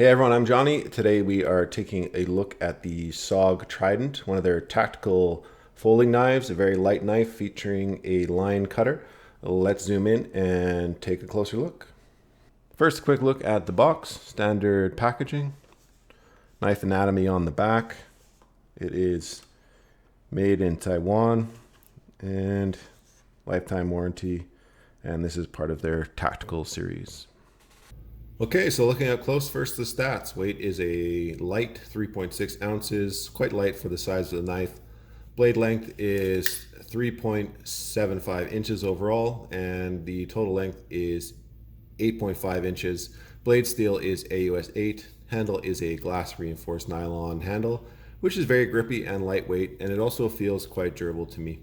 Hey everyone, I'm Johnny. Today we are taking a look at the SOG Trident, one of their tactical folding knives, a very light knife featuring a line cutter. Let's zoom in and take a closer look. First, a quick look at the box, standard packaging, knife anatomy on the back. It is made in Taiwan and lifetime warranty, and this is part of their tactical series. Okay, so looking up close, first the stats. Weight is a light 3.6 ounces, quite light for the size of the knife. Blade length is 3.75 inches overall, and the total length is 8.5 inches. Blade steel is AUS 8. Handle is a glass reinforced nylon handle, which is very grippy and lightweight, and it also feels quite durable to me.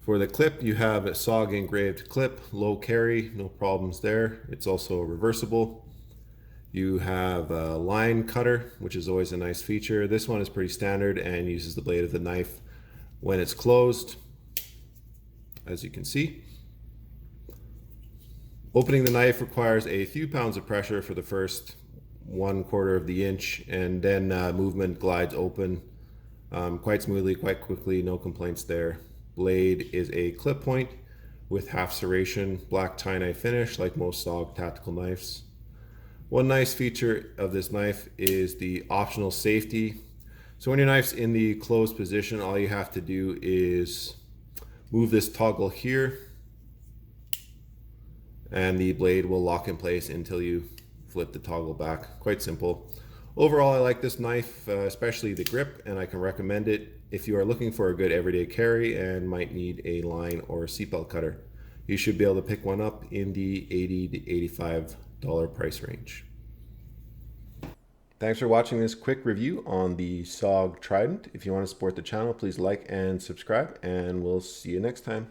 For the clip, you have a SOG engraved clip, low carry, no problems there. It's also reversible. You have a line cutter, which is always a nice feature. This one is pretty standard and uses the blade of the knife when it's closed, as you can see. Opening the knife requires a few pounds of pressure for the first 1/4 of the inch, and then movement glides open quite smoothly, quite quickly, no complaints there. Blade is a clip point with half serration, black tie knife finish like most SOG tactical knives. One nice feature of this knife is the optional safety. So when your knife's in the closed position, all you have to do is move this toggle here and the blade will lock in place until you flip the toggle back. Quite simple. Overall, I like this knife, especially the grip, and I can recommend it if you are looking for a good everyday carry and might need a line or a seatbelt cutter. You should be able to pick one up in the $80 to $85 price range. Thanks for watching this quick review on the SOG Trident. If you want to support the channel, please like and subscribe, and we'll see you next time.